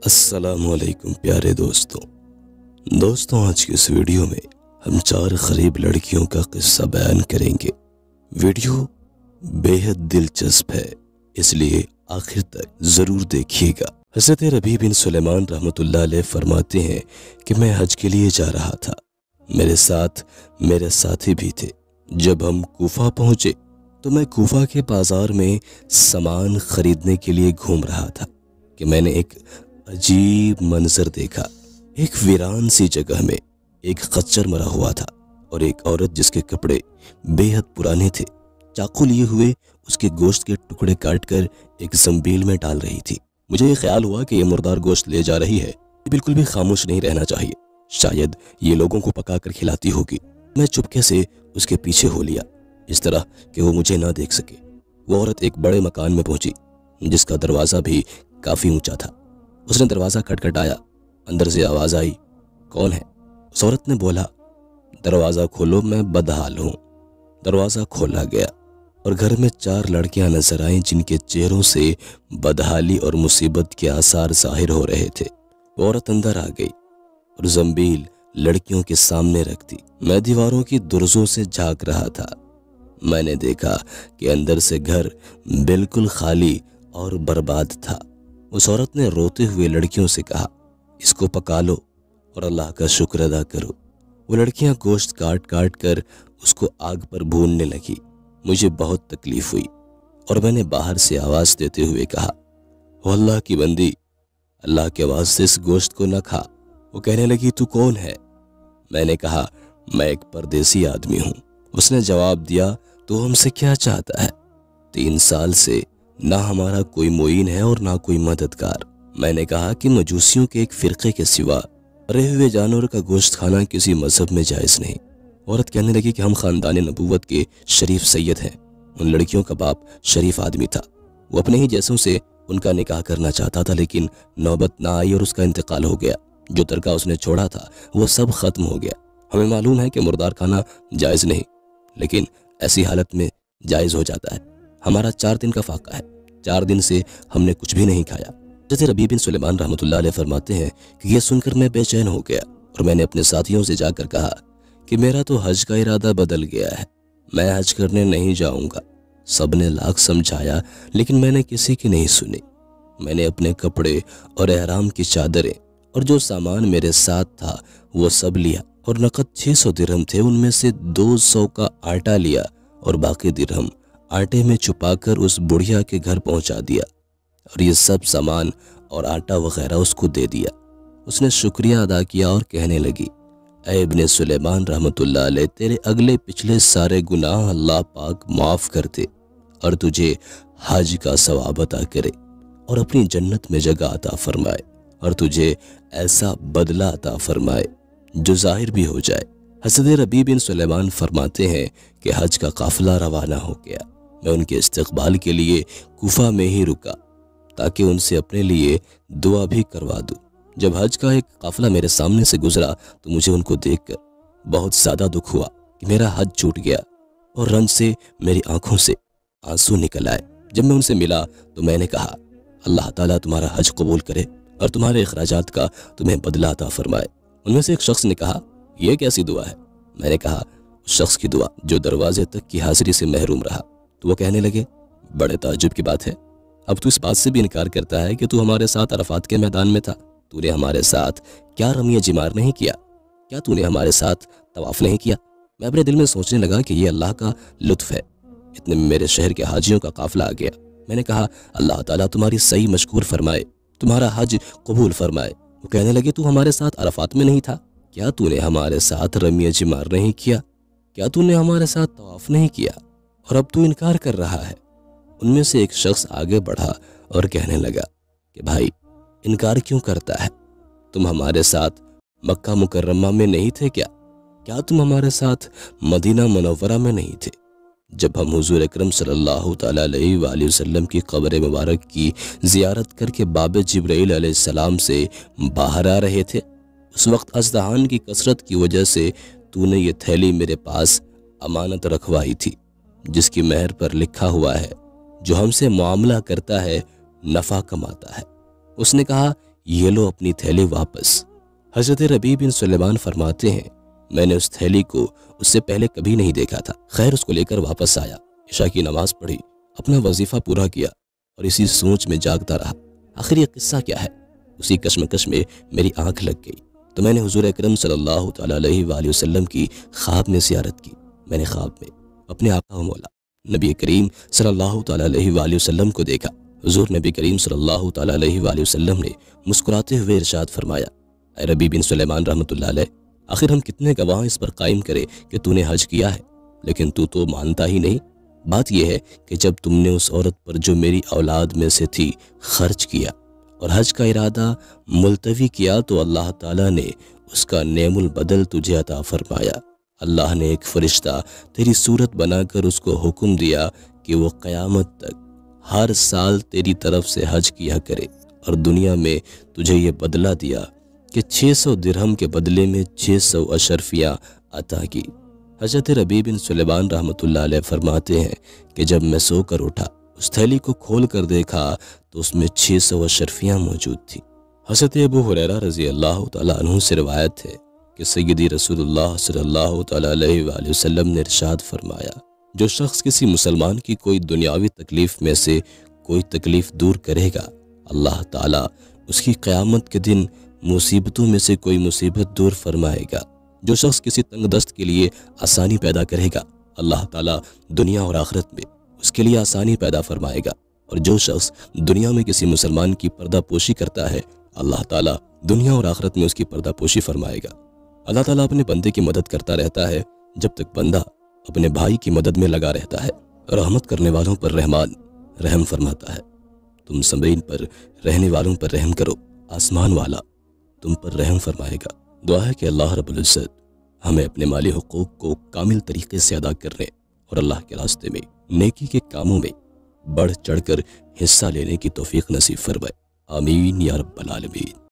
السلام علیکم پیارے دوستوں آج کی اس ویڈیو میں ہم 4 غریب لڑکیوں کا قصہ بیان کریں گے۔ ویڈیو بے حد دلچسپ ہے، اس لیے آخر تک ضرور دیکھیے گا۔ حضرت ربیع بن سلیمان رحمۃ اللہ علیہ فرماتے ہیں کہ میں حج کے لیے جا رہا تھا، میرے ساتھ میرے ساتھی بھی تھے۔ جب ہم کوفہ پہنچے تو میں کوفہ کے بازار میں سامان خریدنے کے لیے گھوم رہا تھا کہ میں نے ایک عجیب منظر دیکھا۔ ایک ویران سی جگہ میں ایک خچر مرا ہوا تھا اور ایک عورت جس کے کپڑے بے حد پرانے تھے، چاقو لیے ہوئے اس کے گوشت کے ٹکڑے کاٹ کر ایک زنبیل میں ڈال رہی تھی۔ مجھے یہ خیال ہوا کہ یہ مردار گوشت لے جا رہی ہے، بالکل بھی خاموش نہیں رہنا چاہیے، شاید یہ لوگوں کو پکا کر کھلاتی ہوگی۔ میں چپکے سے اس کے پیچھے ہو لیا، اس طرح کہ وہ مجھے نہ دیکھ سکے۔ وہ عورت ایک بڑے مکان میں پہنچی جس کا دروازہ بھی کافی اونچا تھا۔ اس نے دروازہ کھٹکھٹایا، اندر سے آواز آئی، کون ہے؟ اس عورت نے بولا، دروازہ کھولو، میں بدحال ہوں۔ دروازہ کھولا گیا اور گھر میں 4 لڑکیاں نظر آئیں جن کے چہروں سے بدحالی اور مصیبت کے آثار ظاہر ہو رہے تھے۔ وہ عورت اندر آ گئی اور زنبیل لڑکیوں کے سامنے رکھ دی۔ میں دیواروں کی درزوں سے جھانک رہا تھا۔ میں نے دیکھا کہ اندر سے گھر بالکل خالی اور برباد تھا۔ اس عورت نے روتے ہوئے لڑکیوں سے کہا، اس کو پکا لو اور اللہ کا شکر ادا کرو۔ وہ لڑکیاں گوشت کاٹ کاٹ کر اس کو آگ پر بھوننے لگی۔ مجھے بہت تکلیف ہوئی اور میں نے باہر سے آواز دیتے ہوئے کہا، او اللہ کی بندی، اللہ کے واسطے اس گوشت کو نہ کھا۔ وہ کہنے لگی، تو کون ہے؟ میں نے کہا، میں ایک پردیسی آدمی ہوں۔ اس نے جواب دیا، تو ہم سے کیا چاہتا ہے؟ 3 سال سے نہ ہمارا کوئی معین ہے اور نہ کوئی مددگار۔ میں نے کہا کہ مجوسیوں کے ایک فرقے کے سوا مرے ہوئے جانور کا گوشت کھانا کسی مذہب میں جائز نہیں۔ عورت کہنے لگی کہ ہم خاندان نبوت کے شریف سید ہیں۔ ان لڑکیوں کا باپ شریف آدمی تھا، وہ اپنے ہی جیسوں سے ان کا نکاح کرنا چاہتا تھا، لیکن نوبت نہ آئی اور اس کا انتقال ہو گیا۔ جو ترکہ اس نے چھوڑا تھا وہ سب ختم ہو گیا۔ ہمیں معلوم ہے کہ مردار کھانا جائز نہیں، لیکن ایسی حالت میں جائز ہو جاتا ہے۔ ہمارا 4 دن کا فاقہ ہے، 4 دن سے ہم نے کچھ بھی نہیں کھایا۔ حضرت ربیع بن سلیمان رحمۃ اللہ علیہ فرماتے ہیں کہ یہ سن کر میں بے چین ہو گیا اور میں نے اپنے ساتھیوں سے جا کر کہا کہ میرا تو حج کا ارادہ بدل گیا ہے، میں حج کرنے نہیں جاؤں گا۔ سب نے لاکھ سمجھایا لیکن میں نے کسی کی نہیں سنی۔ میں نے اپنے کپڑے اور احرام کی چادریں اور جو سامان میرے ساتھ تھا وہ سب لیا اور نقد 600 درہم تھے، ان میں سے 200 کا آٹا لیا اور باقی درہم آٹے میں چھپا کر اس بڑھیا کے گھر پہنچا دیا اور یہ سب سامان اور آٹا وغیرہ اس کو دے دیا۔ اس نے شکریہ ادا کیا اور کہنے لگی، اے ابن سلیمان رحمۃ اللہ علیہ، تیرے اگلے پچھلے سارے گناہ اللہ پاک معاف کر دے اور تجھے حج کا ثواب عطا کرے اور اپنی جنت میں جگہ عطا فرمائے اور تجھے ایسا بدلہ عطا فرمائے جو ظاہر بھی ہو جائے۔ حضرت ربیع بن سلیمان فرماتے ہیں کہ حج کا قافلہ روانہ ہو گیا۔ میں ان کے استقبال کے لیے کوفہ میں ہی رکا تاکہ ان سے اپنے لیے دعا بھی کروا دوں۔ جب حج کا ایک قافلہ میرے سامنے سے گزرا تو مجھے ان کو دیکھ کر بہت زیادہ دکھ ہوا کہ میرا حج چھوٹ گیا اور رنج سے میری آنکھوں سے آنسو نکل آئے۔ جب میں ان سے ملا تو میں نے کہا، اللہ تعالیٰ تمہارا حج قبول کرے اور تمہارے اخراجات کا تمہیں بدلہ عطا فرمائے۔ ان میں سے ایک شخص نے کہا، یہ کیسی دعا ہے؟ میں نے کہا، اس شخص کی دعا جو دروازے تک کی حاضری سے محروم رہا۔ تو وہ کہنے لگے، بڑے تعجب کی بات ہے، اب تو اس بات سے بھی انکار کرتا ہے کہ تو ہمارے ساتھ عرفات کے میدان میں تھا، تو نے ہمارے ساتھ کیا رمی جمار نہیں کیا؟ کیا تو نے ہمارے ساتھ طواف نہیں کیا؟ میں اپنے دل میں سوچنے لگا کہ یہ اللہ کا لطف ہے، اتنے میں میرے شہر کے حاجیوں کا قافلہ آ گیا۔ میں نے کہا، اللہ تعالیٰ تمہاری صحیح مشکور فرمائے، تمہارا حج قبول فرمائے۔ وہ کہنے لگے، تو ہمارے ساتھ عرفات میں نہیں تھا؟ کیا تو نے ہمارے ساتھ رمی جمار نہیں کیا؟ کیا تو نے ہمارے ساتھ طواف نہیں کیا اور اب تو انکار کر رہا ہے؟ ان میں سے ایک شخص آگے بڑھا اور کہنے لگا کہ بھائی، انکار کیوں کرتا ہے؟ تم ہمارے ساتھ مکہ مکرمہ میں نہیں تھے کیا؟ کیا تم ہمارے ساتھ مدینہ منورہ میں نہیں تھے؟ جب ہم حضور اکرم صلی اللہ تعالیٰ علیہ وآلہ وسلم کی قبر مبارک کی زیارت کر کے باب جبرائیل علیہ السلام سے باہر آ رہے تھے، اس وقت ازدحام کی کثرت کی وجہ سے تو نے یہ تھیلی میرے پاس امانت رکھوائی تھی جس کی مہر پر لکھا ہوا ہے، جو ہم سے معاملہ کرتا ہے نفع کماتا ہے۔ اس نے کہا، یہ لو اپنی تھیلی واپس۔ حضرت ربیع بن سلیمان فرماتے ہیں میں نے اس تھیلی کو اس سے پہلے کبھی نہیں دیکھا تھا۔ خیر اس کو لے کر واپس آیا، عشاء کی نماز پڑھی، اپنا وظیفہ پورا کیا اور اسی سوچ میں جاگتا رہا آخر یہ قصہ کیا ہے۔ اسی کشمکش میں میری آنکھ لگ گئی تو میں نے حضور اکرم صلی اللہ تعالیٰ علیہ وآلہ وسلم کی خواب میں زیارت کی۔ میں نے خواب میں اپنے آقا و مولا نبی کریم صلی اللہ تعالیٰ علیہ وآلہ وسلم کو دیکھا۔ حضور نبی کریم صلی اللہ تعالیٰ علیہ وآلہ وسلم نے مسکراتے ہوئے ارشاد فرمایا اے ربیع بن سلیمان رحمۃ اللہ علیہ، آخر ہم کتنے گواہ اس پر قائم کرے کہ تو نے حج کیا ہے، لیکن تو مانتا ہی نہیں۔ بات یہ ہے کہ جب تم نے اس عورت پر جو میری اولاد میں سے تھی خرچ کیا اور حج کا ارادہ ملتوی کیا تو اللہ تعالیٰ نے اس کا نعم البدل تجھے عطا فرمایا۔ اللہ نے ایک فرشتہ تیری صورت بنا کر اس کو حکم دیا کہ وہ قیامت تک ہر سال تیری طرف سے حج کیا کرے، اور دنیا میں تجھے یہ بدلہ دیا کہ 600 درہم کے بدلے میں 600 اشرفیاں عطا کی۔ حضرت ربیع بن سلیمان رحمۃ اللہ علیہ فرماتے ہیں کہ جب میں سو کر اٹھا اس تھیلی کو کھول کر دیکھا تو اس میں 600 اشرفیاں موجود تھیں۔ حضرت ابو ہریرہ رضی اللہ تعالیٰ عنہ سے روایت ہے کہ سیدی رسول اللہ صلی اللہ تعالیٰ علیہ وآلہ وسلم نے ارشاد فرمایا جو شخص کسی مسلمان کی کوئی دنیاوی تکلیف میں سے کوئی تکلیف دور کرے گا، اللہ تعالیٰ اس کی قیامت کے دن مصیبتوں میں سے کوئی مصیبت دور فرمائے گا۔ جو شخص کسی تنگ دست کے لیے آسانی پیدا کرے گا، اللہ تعالیٰ دنیا اور آخرت میں اس کے لیے آسانی پیدا فرمائے گا۔ اور جو شخص دنیا میں کسی مسلمان کی پردہ پوشی کرتا ہے، اللہ تعالیٰ دنیا اور آخرت میں اس کی پردہ پوشی فرمائے گا۔ اللہ تعالیٰ اپنے بندے کی مدد کرتا رہتا ہے جب تک بندہ اپنے بھائی کی مدد میں لگا رہتا ہے۔ رحمت کرنے والوں پر رحمان رحم فرماتا ہے۔ تم سامعین پر رہنے والوں پر رحم کرو، آسمان والا تم پر رحم فرمائے گا۔ دعا ہے کہ اللہ رب العزت ہمیں اپنے مالی حقوق کو کامل طریقے سے ادا کرنے اور اللہ کے راستے میں نیکی کے کاموں میں بڑھ چڑھ کر حصہ لینے کی توفیق نصیب فرمائے۔ آمین یا رب العالمین۔